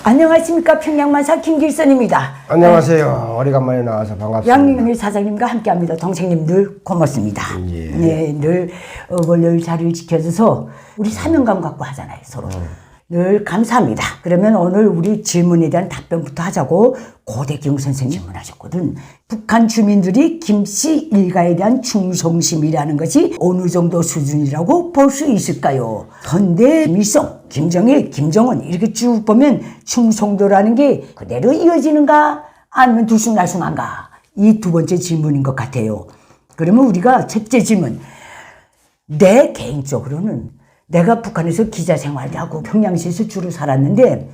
안녕하십니까. 평양만사 김길선입니다. 안녕하세요. 오래간만에 나와서 반갑습니다. 양민희 사장님과 함께합니다. 동생님 늘 고맙습니다. 예. 네, 늘 월요일 자리를 지켜줘서 우리 사명감 갖고 하잖아요, 서로. 늘 감사합니다. 그러면 오늘 우리 질문에 대한 답변부터 하자고 고대경 선생님 질문하셨거든. 북한 주민들이 김씨 일가에 대한 충성심이라는 것이 어느 정도 수준이라고 볼 수 있을까요? 헌데 김일성, 김정일, 김정은 이렇게 쭉 보면 충성도라는 게 그대로 이어지는가 아니면 들쑥날쑥한가? 이 두 번째 질문인 것 같아요. 그러면 우리가 첫째 질문. 내 개인적으로는 내가 북한에서 기자 생활을 하고 평양시에서 주로 살았는데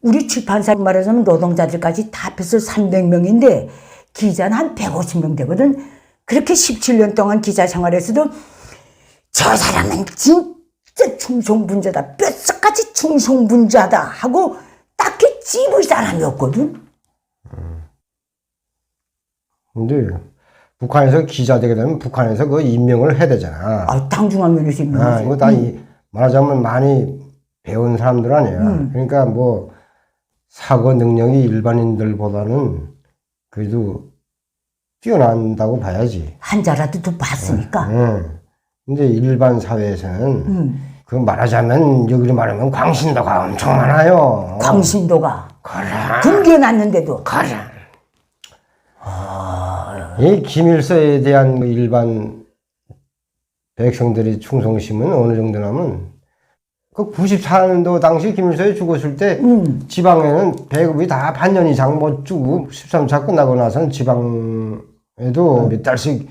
우리 출판사 말하자면 노동자들까지 다 합해서 300명인데 기자는 한 150명 되거든. 그렇게 17년 동안 기자 생활에서도 저 사람은 진짜 충성분자다, 뼛속까지 충성분자다 하고 딱히 찝을 사람이 없거든. 근데 북한에서 기자 되게 되면 북한에서 그 임명을 해야 되잖아. 아, 당중앙 면에서 임명하지. 이거 다 말하자면 많이 배운 사람들 아니야. 그러니까 뭐 사고 능력이 일반인들보다는 그래도 뛰어난다고 봐야지. 한자라도 또 봤으니까. 근데 일반 사회에서는 그 말하자면 여기로 말하면 광신도가 엄청 많아요. 광신도가. 그래. 굶겨놨는데도. 그래. 이 김일성에 대한 일반 백성들의 충성심은 어느 정도냐면 그 94년도 당시 김일성이 죽었을 때 지방에는 배급이 다 반년 이상 못 주고 13차 끝나고 나서는 지방에도 몇 달씩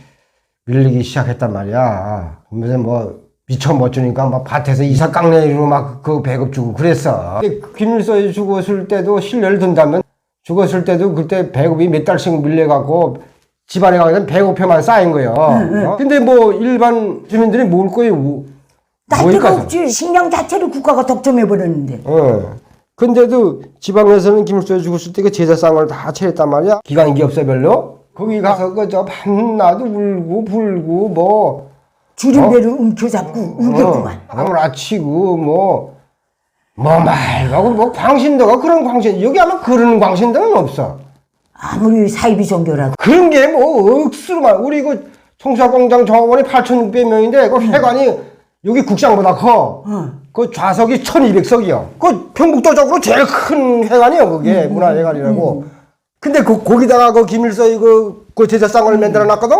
밀리기 시작했단 말이야. 그래서 뭐 미처 못 주니까 막 밭에서 이사 깡내리로 막 그 배급 주고 그랬어. 김일성이 죽었을 때도 신뢰를 든다면 죽었을 때도 그때 배급이 몇 달씩 밀려갖고 집안에 가면 배고표만 쌓인 거예요. 근데 뭐 일반 주민들이 먹을 거예요. 날 데가 없지. 식량 자체를 국가가 독점해버렸는데. 근데도 지방에서는 김일성이 죽었을 때 그 제사상을 다 차렸단 말이야. 기간이 없어 별로. 거기 가서 그저 밤낮 울고 불고 뭐 주림대를 움켜잡고 울겠구만. 아무라치고 뭐 말하고 뭐 광신도가 그런 광신 여기 아마 그런 광신도는 없어. 아무리 사이비 종교라도. 그런 게 뭐 억수로만 우리 그 청사공장 정원이 8,600명인데 그 회관이 여기 국장보다 커. 그 좌석이 1,200석이요. 그 평북도적으로 제일 큰 회관이요. 그게 문화회관이라고. 근데 거기다가 그 김일성이 그 제사상을 만들어 놨거든.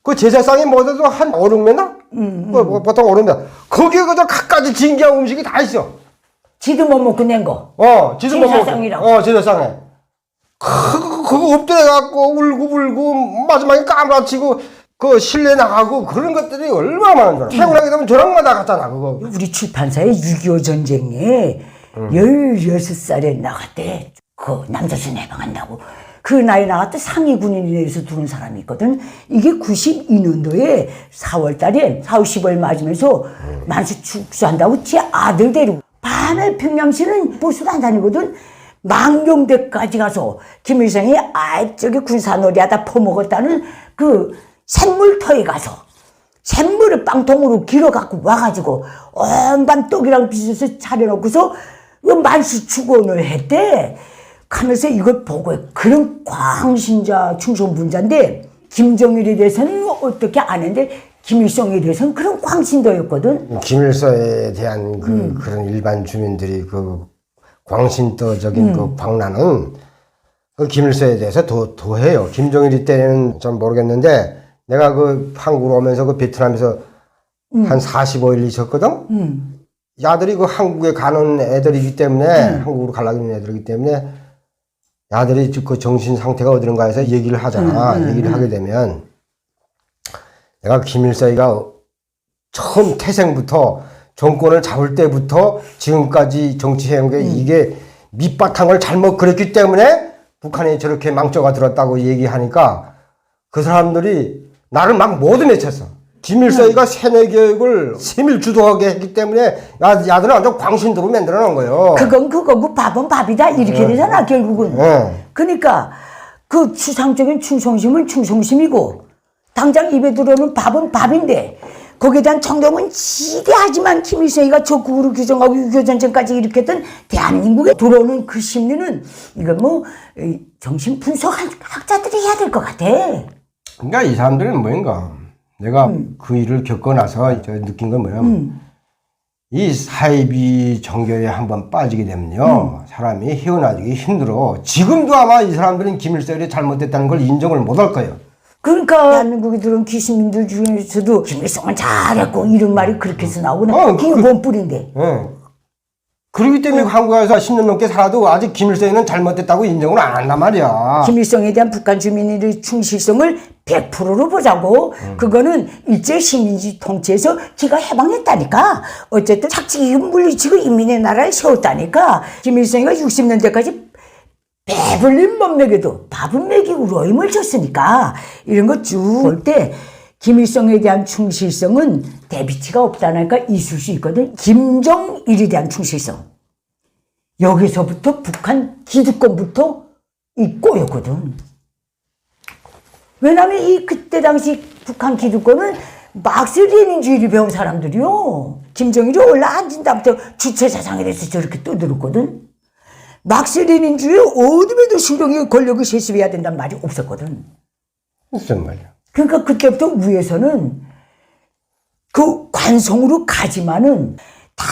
그 제사상이 뭐라도 한 5, 6m? 보통 5, 6m. 거기에 그저 갖가지 진귀한 음식이 다 있어. 지도 못 먹고 낸 거. 지도 못 먹고. 제사상이라고. 제사상에. 그거 엎드려갖고 울고 불고 마지막에 까무라치고 그 실내 나가고 그런 것들이 얼마나 많은 줄 알아. 태어나게 되면 저랑마다 갔잖아 그거. 우리 출판사에 6.25 전쟁에 16살에 나갔대. 그 남자순 해방한다고. 그 나이에 나갔대. 상위 군인에서 들어온 사람이 있거든. 이게 92년도에 4월 달에 4, 50월 맞으면서 만수 축소한다고 지 아들 데리고 밤에 평양시는 버스도 안 다니거든. 망경대까지 가서 김일성이 저기 군사놀이 하다 퍼먹었다는 그 샘물터에 가서 샘물을 빵통으로 길어갖고 와가지고 온밤 떡이랑 빚어서 차려놓고서 그 만수 축원을 했대. 하면서 이걸 보고 그런 광신자 충성분자인데 김정일에 대해서는 어떻게 안 했는데 김일성에 대해서는 그런 광신도였거든. 김일성에 대한 그런 일반 주민들이 광신도적인 그 광란은 그 김일성에 대해서 도해요. 김정일 때는 전 모르겠는데 내가 그 한국으로 오면서 그 베트남에서 한 45일 있었거든. 야들이 그 한국에 가는 애들이기 때문에 한국으로 가려고 하는 애들이기 때문에 야들이 그 정신 상태가 어디론가 해서 얘기를 하잖아. 얘기를 하게 되면 내가 김일성이가 처음 태생부터 정권을 잡을 때부터 지금까지 정치해온 게 이게 밑바탕을 잘못 그렸기 때문에 북한이 저렇게 망조가 들었다고 얘기하니까 그 사람들이 나를 막 모두 내쳤어. 김일성이가 세뇌 교육을 세밀 주도하게 했기 때문에 야들은 완전 광신도로 만들어 놓은 거예요. 그건 그거고 밥은 밥이다 이렇게 되잖아 결국은. 그러니까 그 추상적인 충성심은 충성심이고 당장 입에 들어오는 밥은 밥인데 거기에 대한 정경은 지대하지만 김일성이가 적극으로 규정하고 6.25 전쟁까지 일으켰던 대한민국에 들어오는 그 심리는 이건 뭐 정신 분석 학자들이 해야 될 것 같아. 그러니까 이 사람들은 뭐인가. 내가 그 일을 겪고 나서 느낀 건 뭐냐면 이 사이비 정교에 한번 빠지게 되면요. 사람이 헤어나기 힘들어. 지금도 아마 이 사람들은 김일성이 잘못됐다는 걸 인정을 못 할 거예요. 그러니까 대한민국에 들어온 귀신민들 중에서도 김일성은 잘했고 이런 말이 그렇게 해서 나오구나. 그게 원뿔인데. 예. 그렇기 때문에 한국에서 10년 넘게 살아도 아직 김일성이는 잘못됐다고 인정을 안 한단 말이야. 김일성에 대한 북한 주민의 충실성을 100%로 보자고. 그거는 일제 식민지 통치에서 기가 해방했다니까. 어쨌든 착지기 물리치고 인민의 나라를 세웠다니까. 김일성이가 60년대까지 배불린 못 먹여도 밥은 먹이고 로임을 줬으니까 이런 거 쭉 볼 때 김일성에 대한 충실성은 대비치가 없다니까 있을 수 있거든. 김정일에 대한 충실성. 여기서부터 북한 기득권부터 있고였거든. 왜냐면 이 그때 당시 북한 기득권은 막스 레닌주의를 배운 사람들이요. 김정일이 올라앉은 다음부터 주체사상에 대해서 저렇게 떠들었거든. 막스 레닌주의 어디에도 신경이 권력을 세습해야 된다는 말이 없었거든. 무슨 말이야. 그러니까 그때부터 위에서는 그 관성으로 가지만은 다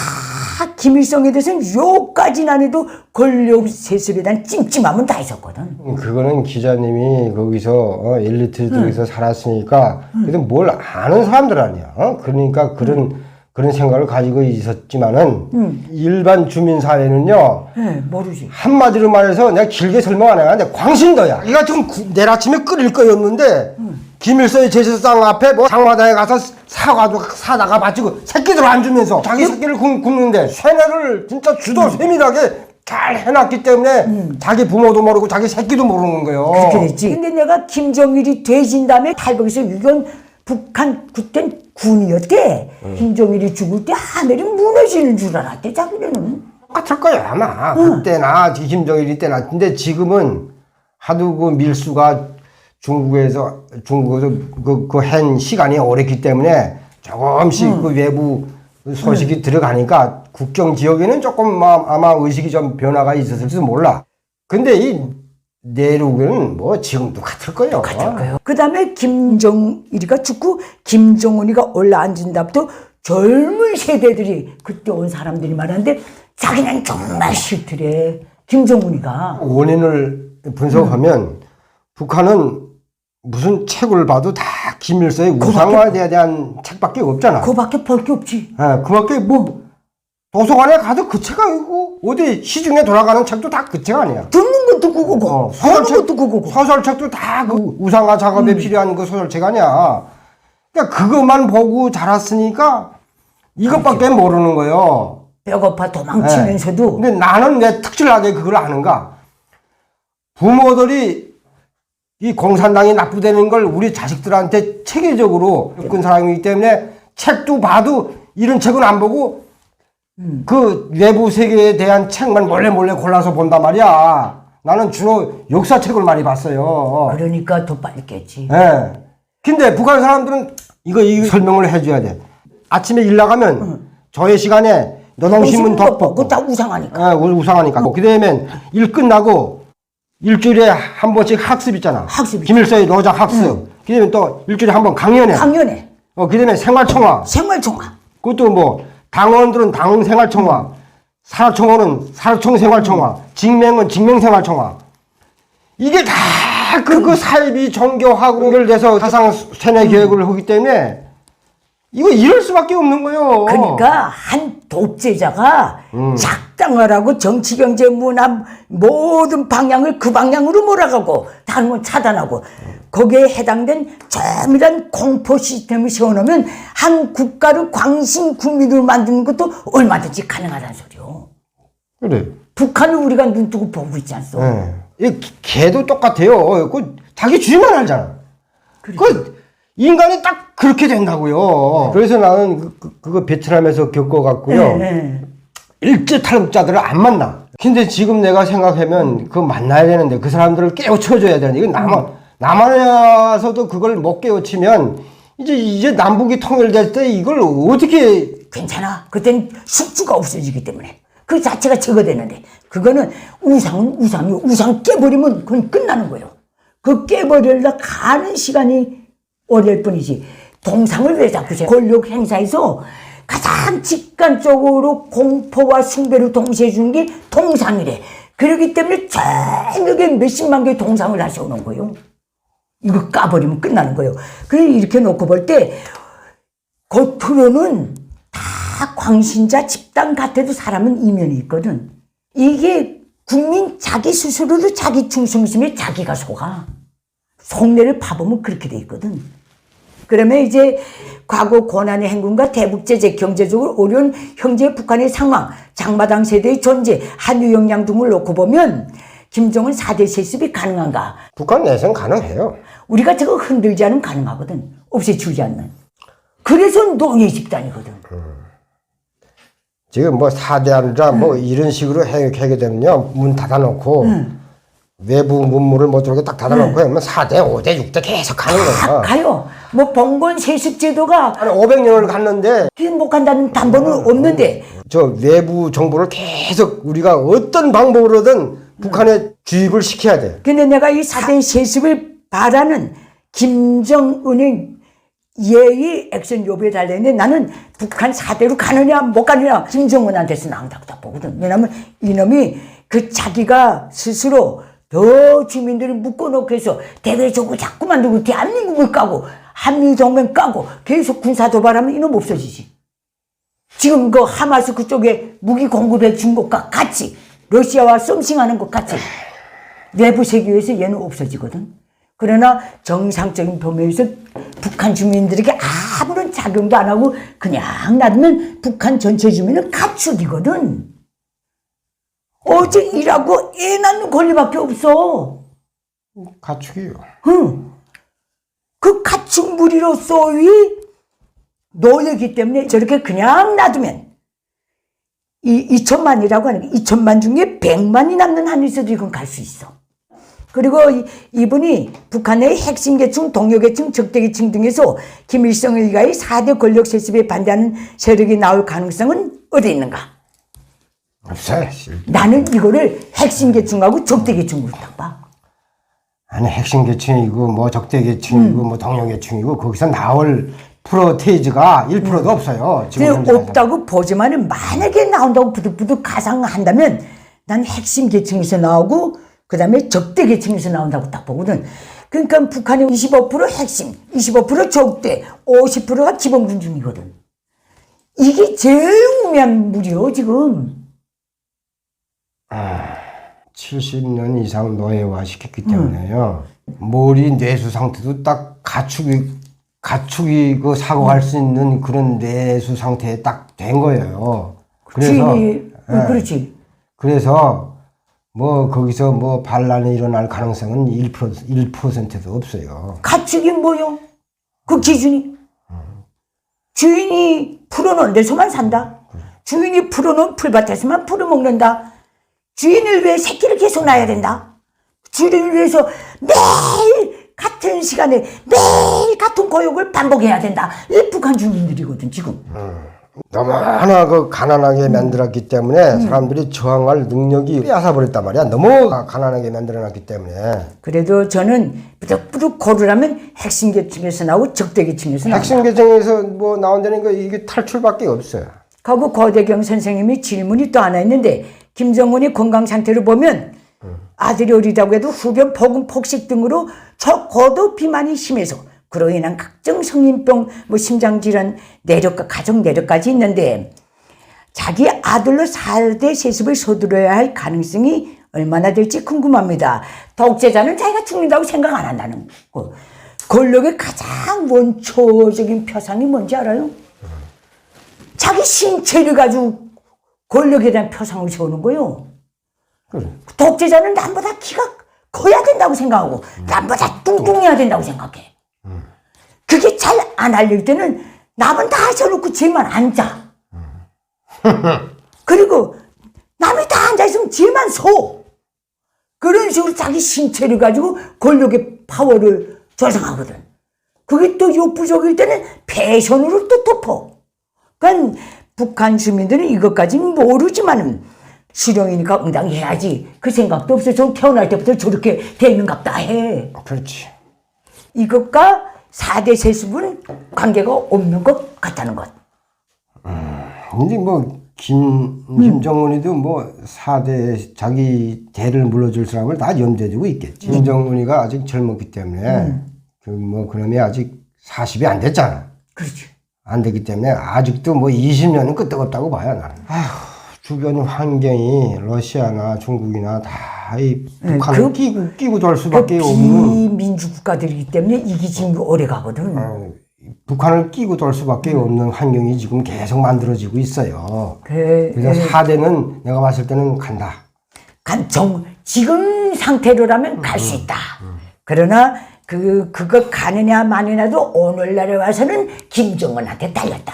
김일성에 대해서는 요까지는 안 해도 권력 세습에 대한 찜찜함은 다 있었거든. 그거는 기자님이 거기서 엘리트들에서 살았으니까 그래도 뭘 아는 사람들 아니야. 그러니까 그런 생각을 가지고 있었지만은 일반 주민 사회는요. 네, 모르지. 한마디로 말해서 내가 길게 설명 안 해야 돼. 광신도야. 이가 지금 내일 아침에 끓일 거였는데 김일성의 제사상 앞에 뭐 상마당에 가서 사과도 사다가 바치고 새끼들 안 주면서 자기 새끼를 굶는데 세뇌를 진짜 주도 세밀하게 잘 해놨기 때문에 자기 부모도 모르고 자기 새끼도 모르는 거예요. 그렇게 됐지. 근데 내가 김정일이 되진 다음에 탈북에서 유견 북한 그땐 군이었대. 김정일이 죽을 때 하늘이 무너지는 줄 알았대. 자기네는. 똑같을 거야 아마. 그때나 김정일이 때나. 근데 지금은 하도 그 밀수가 중국에서 한 시간이 오랬기 때문에 조금씩 그 외부 소식이 들어가니까 국경 지역에는 조금 아마 의식이 좀 변화가 있었을지도 몰라. 근데 이 내륙은 뭐 지금도 같을 거예요. 같을 거예요. 그 다음에 김정일이가 죽고 김정은이가 올라앉은 다음부터 젊은 세대들이 그때 온 사람들이 말하는데 자기는 정말 싫더래. 김정은이가. 원인을 분석하면 북한은 무슨 책을 봐도 다 김일성의 우상화에 대한 책밖에 없잖아. 그거밖에 볼 게 없지. 예, 그밖에 뭐 도서관에 가도 그 책 아니고 어디 시중에 돌아가는 책도 다 그 책 아니야. 듣는 것도 그거고 보는 것도 그거고. 소설책도 다 그 우상화 작업에 필요한 그 소설책 아니야. 그러니까 그것만 보고 자랐으니까 이것밖에 모르는 거예요. 뼈고파 도망치면서도. 근데 나는 왜 특출나게 그걸 아는가? 부모들이 이 공산당이 나쁘다는 걸 우리 자식들한테 체계적으로 겪은 사람이기 때문에 책도 봐도 이런 책은 안 보고 그 외부 세계에 대한 책만 몰래 골라서 본단 말이야. 나는 주로 역사책을 많이 봤어요. 그러니까 더 빨리 깼지. 예. 근데 북한 사람들은 이거 설명을 해줘야 돼. 아침에 일 나가면 저의 시간에 노동신문 덮고. 그거 다 우상하니까. 예, 그 다음에 일 끝나고 일주일에 한 번씩 학습 있잖아. 학습. 김일성의 노작 학습. 그 다음에 또 일주일에 한 번 강연회. 그 다음에 생활청화. 그것도 뭐 당원들은 당생활청화. 산하청원은 산하청생활청화. 직맹은 직맹생활청화. 이게 다 그 사이비 종교학을 내서 사상 세뇌 교육을 하기 때문에 이거 이럴 수밖에 없는 거예요. 그러니까 한 독재자가 작당하라고 정치, 경제, 문화 모든 방향을 그 방향으로 몰아가고 다른 건 차단하고 거기에 해당된 정밀한 공포 시스템을 세워놓으면 한 국가를 광신 국민으로 만드는 것도 얼마든지 가능하다는 소리요. 그래. 북한을 우리가 눈 뜨고 보고 있지 않소. 이 개도 똑같아요. 그 자기 주인만 알잖아. 그 인간이 딱 그렇게 된다고요. 그래서 나는 그거 베트남에서 겪어갖고요. 일제 탈북자들을 안 만나. 근데 지금 내가 생각하면 그거 만나야 되는데 그 사람들을 깨우쳐줘야 되는데 이건 남한에서도 그걸 못 깨우치면 이제 남북이 통일될 때 이걸 어떻게 괜찮아. 그땐 숙주가 없어지기 때문에. 그 자체가 제거되는데. 그거는 우상은 우상이요. 우상 깨버리면 그건 끝나는 거예요. 그 깨버리려 가는 시간이 오래일 뿐이지. 동상을 왜 자꾸 권력 행사에서 가장 직관적으로 공포와 숭배를 동시에 주는 게 동상이래. 그렇기 때문에 저녁에 몇십만 개의 동상을 하셔오는 거예요. 이거 까버리면 끝나는 거예요. 그래 이렇게 놓고 볼 때 겉으로는 다 광신자 집단 같아도 사람은 이면이 있거든. 이게 국민 자기 스스로도 자기 중심심에 자기가 속아. 속내를 파보면 그렇게 돼 있거든. 그러면 이제 과거 고난의 행군과 대북제재, 경제적으로 어려운 현재 북한의 상황, 장마당 세대의 존재, 한유 역량 등을 놓고 보면 김정은 4대 세습이 가능한가? 북한 내생 가능해요. 우리가 저거 흔들지 않으면 가능하거든. 없애주지 않는. 그래서 노예 집단이거든. 지금 뭐 4대 안자 뭐 이런 식으로 하게 되면요. 문 닫아놓고 외부 문물을 못 들어오게 딱 닫아놓고 하면 4대, 5대, 6대 계속 가는 거야. 가요. 뭐 봉건 세습 제도가 한 500년을 갔는데 못 간다는 담보는 없는데 저 외부 정보를 계속 우리가 어떤 방법으로든 북한에 주입을 시켜야 돼. 근데 내가 이 4대 세습을 바라는 김정은의 예의 액션 요구에 달려있는데 나는 북한 4대로 가느냐 못 가느냐 김정은한테서는 안 답답하거든. 왜냐면 이놈이 그 자기가 스스로 더 주민들을 묶어놓고 해서 대외적으로 자꾸 만들고 대한민국을 까고 한미동맹 까고 계속 군사 도발하면 이놈 없어지지. 지금 그 하마스 그쪽에 무기 공급해 준 것과 같이 러시아와 썸씽하는 것 같이 내부 세계에서 얘는 없어지거든. 그러나 정상적인 범위에서 북한 주민들에게 아무런 작용도 안 하고 그냥 놔두면 북한 전체 주민은 가축이거든. 어제 일하고 애 낳는 권리밖에 없어. 가축이요. 응. 그 가축 무리로서의 노예이기 때문에 저렇게 그냥 놔두면 이 2천만이라고 하는 게 2천만 중에 100만이 남는 한에서도 이건 갈 수 있어. 그리고 이분이 북한의 핵심 계층, 동료 계층, 적대 계층 등에서 김일성 일가의 4대 권력 세습에 반대하는 세력이 나올 가능성은 어디 있는가? 없어요. 나는 이거를 핵심 계층하고 적대 계층으로 딱 봐. 아니 핵심 계층이고 뭐 적대 계층이고 뭐 동료 계층이고 거기서 나올 프로테이즈가 1%도 없어요. 지금 근데 없다고 보지만은 만약에 나온다고 부득부득 가상한다면 난 핵심 계층에서 나오고 그 다음에 적대 계층에서 나온다고 딱 보거든. 그러니까 북한이 25% 핵심, 25% 적대, 50%가 기본군 중이거든. 이게 제일 우매한 물이요 지금. 70년 이상 노예화 시켰기 때문에요. 머리 뇌수 상태도 딱 가축이 그 사고할 수 있는 그런 뇌수 상태에 딱 된 거예요. 그래서 그렇지. 그래서 뭐 거기서 뭐 반란이 일어날 가능성은 1%도 없어요. 가축이 뭐요? 그 기준이 주인이 풀어놓은 데서만 산다. 주인이 풀어놓은 풀밭에서만 풀어 먹는다. 주인을 위해 새끼를 계속 낳아야 된다. 주인을 위해서 매일 같은 시간에 매일 같은 고역을 반복해야 된다. 이 북한 주민들이거든 지금. 너무나 그 가난하게 만들었기 때문에 사람들이 저항할 능력이 빼앗아버렸단 말이야. 너무 가난하게 만들어놨기 때문에. 그래도 저는 부득부득 고르라면 핵심 계층에서 나오고 적대 계층에서 나온다. 핵심 계층에서 뭐 나온다는 거 이게 탈출밖에 없어요. 하고 고대경 선생님이 질문이 또 하나 있는데 김정은이 건강 상태를 보면 아들이 어리다고 해도 후변 폭음 폭식 등으로 초고도 비만이 심해서 그로 인한 각종 성인병, 뭐 심장질환, 내력과 가족 내력까지 있는데 자기 아들로 4대 세습을 서두르어야 할 가능성이 얼마나 될지 궁금합니다. 독재자는 자기가 죽는다고 생각 안 한다는 거. 권력의 가장 원초적인 표상이 뭔지 알아요? 자기 신체를 가지고 권력에 대한 표상을 세우는 거예요. 그래. 독재자는 남보다 키가 커야 된다고 생각하고 남보다 뚱뚱해야 된다고 생각해. 그게 잘 안 알릴 때는 남은 다 하셔놓고 쟤만 앉아. 그리고 남이 다 앉아있으면 쟤만 서. 그런 식으로 자기 신체를 가지고 권력의 파워를 조성하거든. 그게 또 욕부족일 때는 패션으로 또 덮어. 그러니까 북한 주민들은 이것까지는 모르지만은 수령이니까 응당히 해야지. 그 생각도 없어. 저 태어날 때부터 저렇게 되는갑다 해. 그렇지. 이것과 4대 세습은 관계가 없는 것 같다는 것. 근데 뭐 김정은이도 뭐 4대 자기 대를 물러줄 사람을 다 염두에 두고 있겠지. 김정은이가 아직 젊었기 때문에 그 뭐 그놈이 아직 40이 안 됐잖아. 그렇지. 안 됐기 때문에 아직도 뭐 20년은 끄떡없다고 봐요 나는. 주변 환경이 러시아나 중국이나 다 이 북한을 끼고 돌 수밖에 없는 비민주 국가들이기 때문에 이게 지금 오래 가거든. 북한을 끼고 돌 수밖에 없는 환경이 지금 계속 만들어지고 있어요. 그래서 그래서 4대는 내가 봤을 때는 간다. 지금 상태로라면 갈 수 있다. 그러나 그거 가느냐 마느냐도 오늘날에 와서는 김정은한테 달렸다.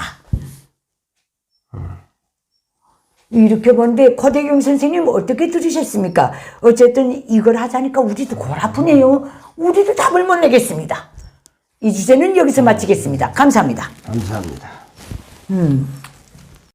이렇게 보는데 고대경 선생님 어떻게 들으셨습니까? 어쨌든 이걸 하자니까 우리도 골 아프네요. 우리도 답을 못 내겠습니다. 이 주제는 여기서 마치겠습니다. 감사합니다. 감사합니다.